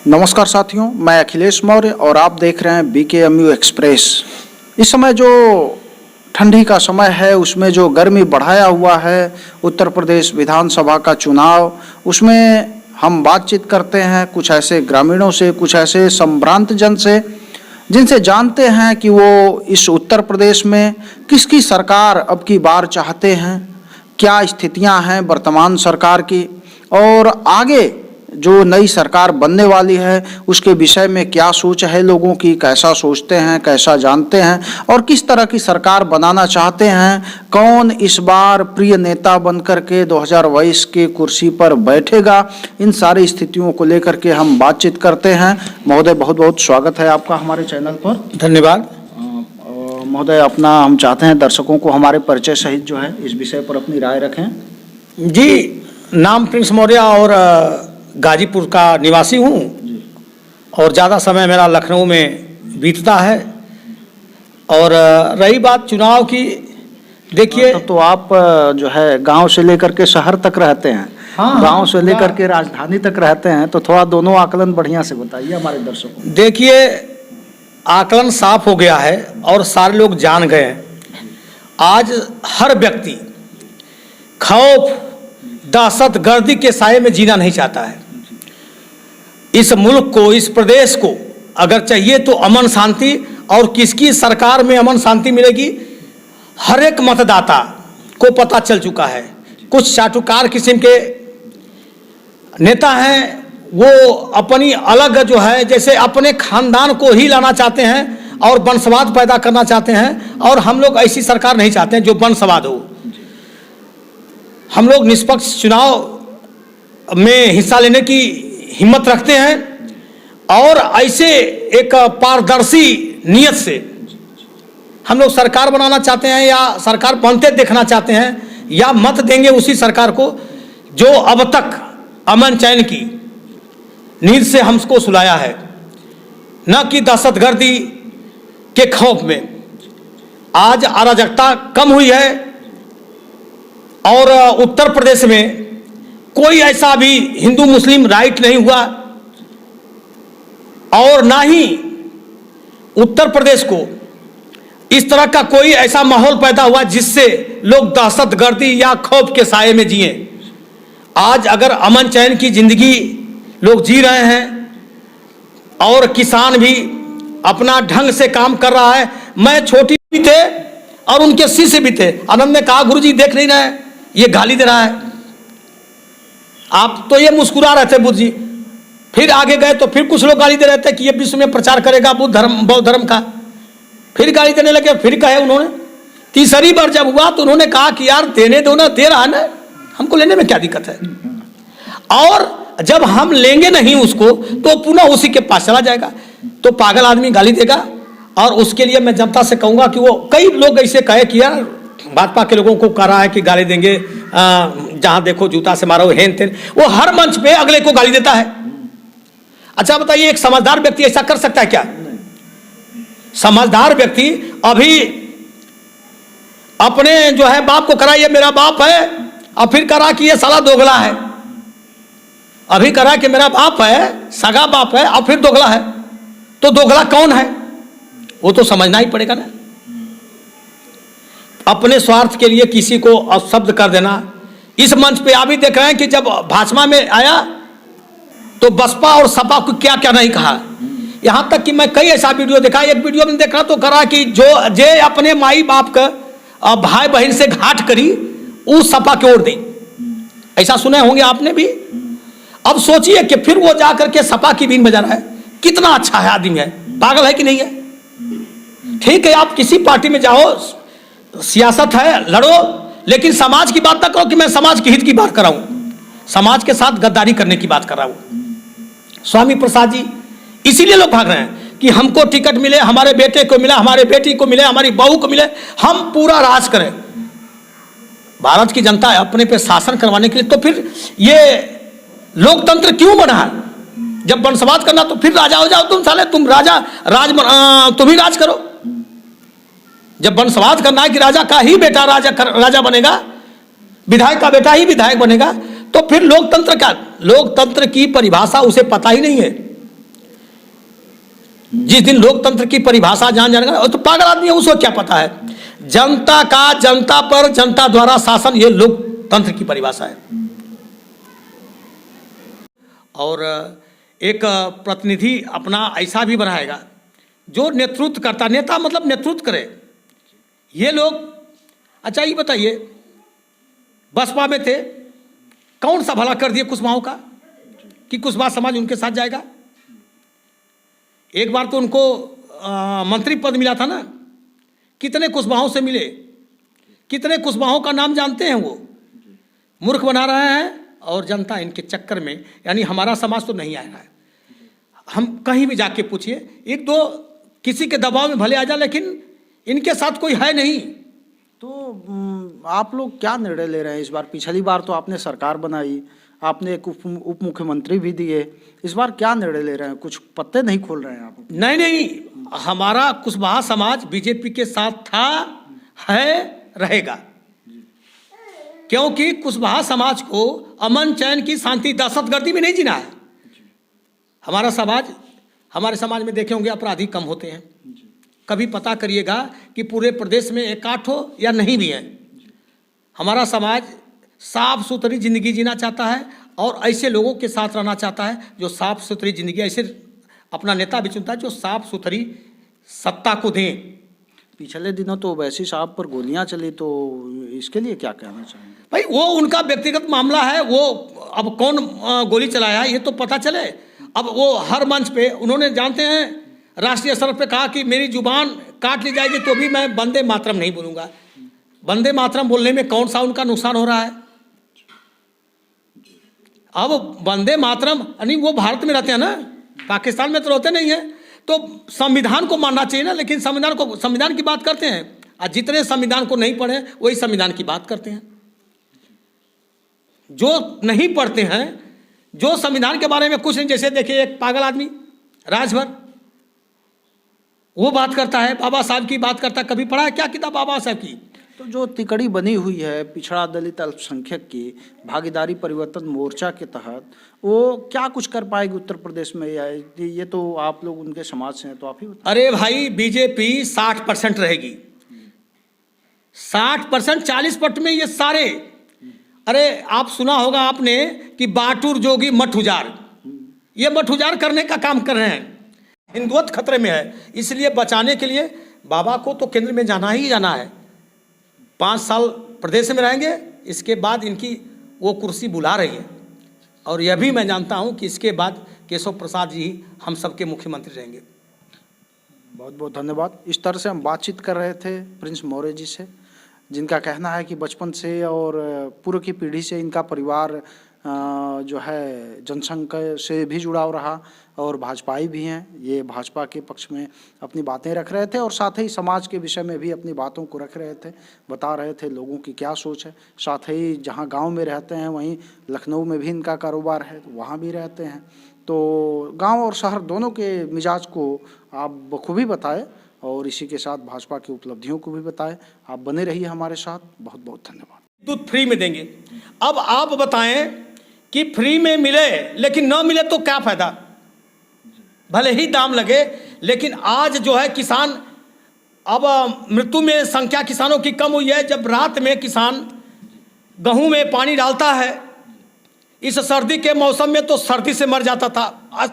नमस्कार साथियों, मैं अखिलेश मौर्य और आप देख रहे हैं BKMU एक्सप्रेस। इस समय जो ठंडी का समय है उसमें जो गर्मी बढ़ाया हुआ है, उत्तर प्रदेश विधानसभा का चुनाव, उसमें हम बातचीत करते हैं कुछ ऐसे ग्रामीणों से, कुछ ऐसे संभ्रांत जन से जिनसे जानते हैं कि वो इस उत्तर प्रदेश में किसकी सरकार अब की बार चाहते हैं, क्या स्थितियां हैं वर्तमान सरकार की और आगे जो नई सरकार बनने वाली है उसके विषय में क्या सोच है लोगों की, कैसा सोचते हैं, कैसा जानते हैं और किस तरह की सरकार बनाना चाहते हैं, कौन इस बार प्रिय नेता बनकर के 2022 के कुर्सी पर बैठेगा, इन सारी स्थितियों को लेकर के हम बातचीत करते हैं। महोदय, बहुत बहुत स्वागत है आपका हमारे चैनल पर। धन्यवाद। महोदय, अपना हम चाहते हैं दर्शकों को हमारे परिचय सहित जो है इस विषय पर अपनी राय रखें। जी, नाम प्रिंस मौर्य और गाजीपुर का निवासी हूँ और ज़्यादा समय मेरा लखनऊ में बीतता है। और रही बात चुनाव की, देखिए तो आप जो है गांव से लेकर के शहर तक रहते हैं। गांव से लेकर के राजधानी तक रहते हैं, तो थोड़ा दोनों आकलन बढ़िया से बताइए हमारे दर्शकों को। देखिए, आकलन साफ हो गया है और सारे लोग जान गए हैं। आज हर व्यक्ति खौफ, दहशत गर्दी के साये में जीना नहीं चाहता है। इस मुल्क को, इस प्रदेश को अगर चाहिए तो अमन शांति, और किसकी सरकार में अमन शांति मिलेगी हर एक मतदाता को पता चल चुका है। कुछ चाटुकार किस्म के नेता हैं, वो अपनी अलग जो है जैसे अपने खानदान को ही लाना चाहते हैं और वंशवाद पैदा करना चाहते हैं, और हम लोग ऐसी सरकार नहीं चाहते हैं जो वंशवाद हो। हम लोग निष्पक्ष चुनाव में हिस्सा लेने की हिम्मत रखते हैं और ऐसे एक पारदर्शी नियत से हम लोग सरकार बनाना चाहते हैं या सरकार बनते देखना चाहते हैं, या मत देंगे उसी सरकार को जो अब तक अमन चैन की नींद से हमको सुलाया है, न कि दहशतगर्दी के खौफ में। आज अराजकता कम हुई है और उत्तर प्रदेश में कोई ऐसा भी हिंदू मुस्लिम राइट नहीं हुआ, और ना ही उत्तर प्रदेश को इस तरह का कोई ऐसा माहौल पैदा हुआ जिससे लोग दहशतगर्दी या खौफ के साये में जिए। आज अगर अमन चैन की जिंदगी लोग जी रहे हैं और किसान भी अपना ढंग से काम कर रहा है। मैं छोटी भी थे और उनके शिष्य भी थे। आनंद ने कहा, गुरुजी देख नहीं रहे, ये गाली दे रहा है। आप तो ये मुस्कुरा रहे थे बुद्ध जी, फिर आगे गए तो फिर कुछ लोग गाली दे रहे थे कि ये विश्व में प्रचार करेगा बुद्ध धर्म, बौद्ध धर्म का। फिर गाली देने लगे, फिर कहे उन्होंने। तीसरी बार जब हुआ तो उन्होंने कहा कि यार देने दो ना, दे रहा ना, हमको लेने में क्या दिक्कत है। और जब हम लेंगे नहीं उसको तो पुनः उसी के पास चला जाएगा। तो पागल आदमी गाली देगा, और उसके लिए मैं जनता से कहूंगा कि वो कई लोग ऐसे कहे कि यार भाजपा के लोगों को कह रहा है कि गाली देंगे, जहां देखो जूता से मारो, हेन तेन, वो हर मंच पे अगले को गाली देता है। अच्छा बताइए, एक समझदार व्यक्ति ऐसा कर सकता है क्या? समझदार व्यक्ति अभी अपने जो है बाप को करा ये मेरा बाप है, और फिर करा कि ये साला दोगला है। अभी करा कि मेरा बाप है, सगा बाप है, और फिर दोगला है। तो दोगला कौन है वो तो समझना ही पड़ेगा ना। अपने स्वार्थ के लिए किसी को अपशब्द कर देना। इस मंच पे आप भी देख रहे हैं कि जब भाजपा में आया तो बसपा और सपा को क्या क्या नहीं कहा। यहां तक कि मैं कई ऐसा वीडियो देखा, एक वीडियो में देखा तो करा कि जो जे अपने माई बाप का भाई बहन से घाट करी उस सपा की ओर दी। ऐसा सुने होंगे आपने भी। अब सोचिए कि फिर वो जाकर के सपा की बीन बजा रहा है। कितना अच्छा है आदमी, है पागल है कि नहीं है? ठीक है, आप किसी पार्टी में जाओ, सियासत है, लड़ो, लेकिन समाज की बात ना करो कि मैं समाज के हित की बात कर रहा हूं। समाज के साथ गद्दारी करने की बात कर रहा हूं। स्वामी प्रसाद जी, इसीलिए लोग भाग रहे हैं कि हमको टिकट मिले, हमारे बेटे को मिले, हमारे बेटी को मिले, हमारी बहू को मिले, हम पूरा राज करें। भारत की जनता अपने पे शासन करवाने के लिए, तो फिर ये लोकतंत्र क्यों बना है? जब वंशवाद करना तो फिर राजा हो जाओ तुम, साले तुम राजा, तुम ही राज करो। जब वंशवाद करना है कि राजा का ही बेटा राजा बनेगा, विधायक का बेटा ही विधायक बनेगा, तो फिर लोकतंत्र क्या? लोकतंत्र की परिभाषा उसे पता ही नहीं है। जिस दिन लोकतंत्र की परिभाषा जान जाएगा, और तो पागल आदमी है, उसको क्या पता है। जनता का जनता पर जनता द्वारा शासन, ये लोकतंत्र की परिभाषा है। और एक प्रतिनिधि अपना ऐसा भी बनाएगा जो नेतृत्व करता, नेता मतलब नेतृत्व करे। ये लोग, अच्छा ये बताइए, बसपा में थे, कौन सा भला कर दिए कुशवाहों का कि कुशवाहा समाज उनके साथ जाएगा। एक बार तो उनको मंत्री पद मिला था ना, कितने कुशवाहों से मिले, कितने कुशवाहों का नाम जानते हैं। वो मूर्ख बना रहे हैं और जनता इनके चक्कर में, यानी हमारा समाज तो नहीं आ रहा है। हम कहीं भी जाके पूछिए, एक दो किसी के दबाव में भले आ जाए, लेकिन इनके साथ कोई है नहीं। तो आप लोग क्या निर्णय ले रहे हैं इस बार? पिछली बार तो आपने सरकार बनाई, आपने एक उप मुख्यमंत्री भी दिए, इस बार क्या निर्णय ले रहे हैं? कुछ पत्ते नहीं खोल रहे हैं आप? नहीं नहीं, हमारा कुशवाहा समाज बीजेपी के साथ था, है, रहेगा। क्योंकि कुशवाहा समाज को अमन चैन की शांति, दहशतगर्दी में नहीं जीना है। हमारा समाज, हमारे समाज में देखे होंगे अपराधी कम होते हैं। कभी पता करिएगा कि पूरे प्रदेश में एक आठ हो या नहीं भी है। हमारा समाज साफ सुथरी जिंदगी जीना चाहता है और ऐसे लोगों के साथ रहना चाहता है जो साफ सुथरी जिंदगी, ऐसे अपना नेता भी चुनता है जो साफ सुथरी सत्ता को दें। पिछले दिनों तो वैसी साहब पर गोलियां चली, तो इसके लिए क्या कहना चाहेंगे? भाई वो उनका व्यक्तिगत मामला है, वो अब कौन गोली चलाया ये तो पता चले। अब वो हर मंच पे उन्होंने, जानते हैं, राष्ट्रीय स्तर पे कहा कि मेरी जुबान काट ली जाएगी तो भी मैं वंदे मातरम नहीं बोलूँगा। वंदे मातरम बोलने में कौन सा उनका नुकसान हो रहा है? अब वंदे मातरम, यानी वो भारत में रहते हैं ना, पाकिस्तान में तो रहते नहीं है। तो संविधान को मानना चाहिए ना, लेकिन संविधान की बात करते हैं, और जितने संविधान को नहीं पढ़े वही संविधान की बात करते हैं। जो नहीं पढ़ते हैं, जो संविधान के बारे में कुछ नहीं, जैसे देखिए एक पागल आदमी राजभर, वो बात करता है, बाबा साहब की बात करता है। कभी पढ़ा है क्या किताब बाबा साहब की? तो जो तिकड़ी बनी हुई है पिछड़ा दलित अल्पसंख्यक की भागीदारी परिवर्तन मोर्चा के तहत, वो क्या कुछ कर पाएगी उत्तर प्रदेश में? या ये तो आप लोग उनके समाज से हैं, तो आप ही बताइए। अरे भाई, बीजेपी 60% रहेगी, 60%, 40% में ये सारे। अरे आप सुना होगा आपने कि बाटुर जोगी मठ उजार, ये मठ उजार करने का काम कर रहे हैं। हिंदुत्व खतरे में है, इसलिए बचाने के लिए बाबा को तो केंद्र में जाना ही जाना है। 5 साल प्रदेश में रहेंगे, इसके बाद इनकी वो कुर्सी बुला रही है। और यह भी मैं जानता हूं कि इसके बाद केशव प्रसाद जी हम सबके मुख्यमंत्री रहेंगे। बहुत बहुत धन्यवाद। इस तरह से हम बातचीत कर रहे थे प्रिंस मौर्य जी से, जिनका कहना है कि बचपन से और पूर्व की पीढ़ी से इनका परिवार जो है जनसंघ से भी जुड़ाव रहा और भाजपाई भी हैं। ये भाजपा के पक्ष में अपनी बातें रख रहे थे और साथ ही समाज के विषय में भी अपनी बातों को रख रहे थे, बता रहे थे लोगों की क्या सोच है। साथ ही जहां गांव में रहते हैं वहीं लखनऊ में भी इनका कारोबार है, तो वहां भी रहते हैं। तो गांव और शहर दोनों के मिजाज को आप बखूबी बताए और इसी के साथ भाजपा की उपलब्धियों को भी बताए। आप बने रहिए हमारे साथ। बहुत बहुत धन्यवाद। दूध फ्री में देंगे। अब आप बताएं कि फ्री में मिले लेकिन न मिले तो क्या फायदा? भले ही दाम लगे, लेकिन आज जो है किसान, अब मृत्यु में संख्या किसानों की कम हुई है। जब रात में किसान गेहूं में पानी डालता है, इस सर्दी के मौसम में तो सर्दी से मर जाता था।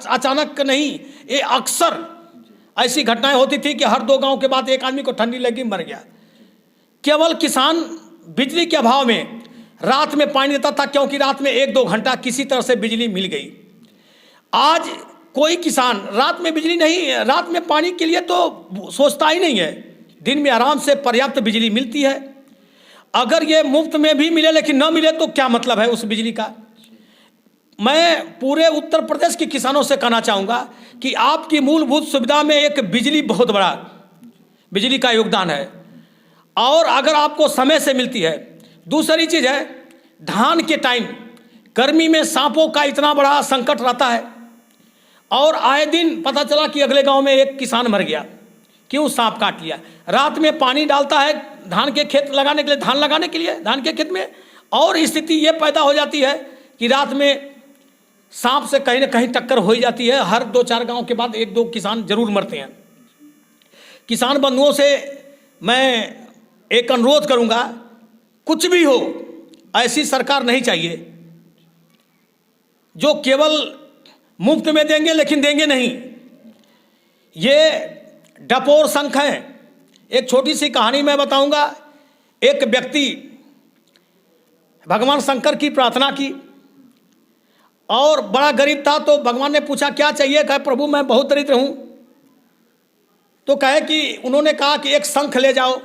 अचानक नहीं, ये अक्सर ऐसी घटनाएं होती थी कि हर 2 गांव के बाद एक आदमी को ठंडी लगी, मर गया। केवल किसान बिजली के अभाव में रात में पानी देता था, क्योंकि रात में 1-2 घंटा किसी तरह से बिजली मिल गई। आज कोई किसान रात में बिजली नहीं, रात में पानी के लिए तो सोचता ही नहीं है। दिन में आराम से पर्याप्त बिजली मिलती है। अगर ये मुफ्त में भी मिले लेकिन न मिले तो क्या मतलब है उस बिजली का? मैं पूरे उत्तर प्रदेश के किसानों से कहना चाहूँगा कि आपकी मूलभूत सुविधा में एक बिजली बहुत बड़ा बिजली का योगदान है, और अगर आपको समय से मिलती है। दूसरी चीज़ है, धान के टाइम गर्मी में सांपों का इतना बड़ा संकट रहता है, और आए दिन पता चला कि अगले गांव में एक किसान मर गया। क्यों? सांप काट लिया। रात में पानी डालता है धान के खेत लगाने के लिए, धान लगाने के लिए धान के खेत में, और स्थिति ये पैदा हो जाती है कि रात में सांप से कहीं ना कहीं टक्कर हो ही जाती है। हर 2-4 गांव के बाद 1-2 किसान जरूर मरते हैं। किसान बंधुओं से मैं एक अनुरोध करूंगा, कुछ भी हो ऐसी सरकार नहीं चाहिए जो केवल मुफ्त में देंगे लेकिन देंगे नहीं। ये डपोर शंख है। एक छोटी सी कहानी मैं बताऊंगा। एक व्यक्ति भगवान शंकर की प्रार्थना की और बड़ा गरीब था, तो भगवान ने पूछा क्या चाहिए? कहे प्रभु मैं बहुत दरिद्र हूं। तो कहे कि उन्होंने कहा कि एक शंख ले जाओ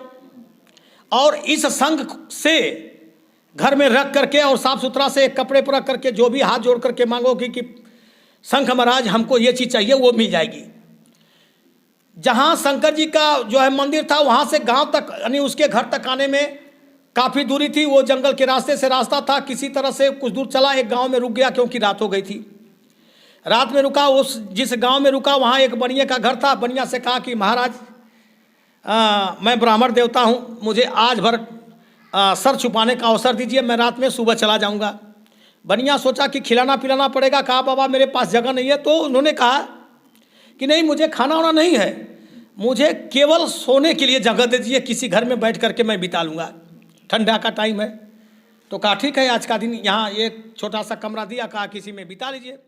और इस शंख से घर में रख करके और साफ सुथरा से एक कपड़े पर रख करके जो भी हाथ जोड़ करके मांगोगी कि शंख महाराज हमको ये चीज़ चाहिए, वो मिल जाएगी। जहाँ शंकर जी का जो है मंदिर था, वहाँ से गांव तक यानी उसके घर तक आने में काफ़ी दूरी थी। वो जंगल के रास्ते से रास्ता था। किसी तरह से कुछ दूर चला, एक गांव में रुक गया क्योंकि रात हो गई थी। रात में रुका, उस जिस गांव में रुका वहाँ एक बनिए का घर था। बनिया से कहा कि महाराज मैं ब्राह्मण देवता हूँ, मुझे आज भर सर छुपाने का अवसर दीजिए, मैं रात में सुबह चला जाऊँगा। बनिया सोचा कि खिलाना पिलाना पड़ेगा। कहा बाबा मेरे पास जगह नहीं है। तो उन्होंने कहा कि नहीं, मुझे खाना वाना नहीं है, मुझे केवल सोने के लिए जगह दे दीजिए, किसी घर में बैठ करके मैं बिता लूँगा, ठंडा का टाइम है। तो कहा ठीक है, आज का दिन यहाँ एक छोटा सा कमरा दिया, कहा किसी में बिता लीजिए।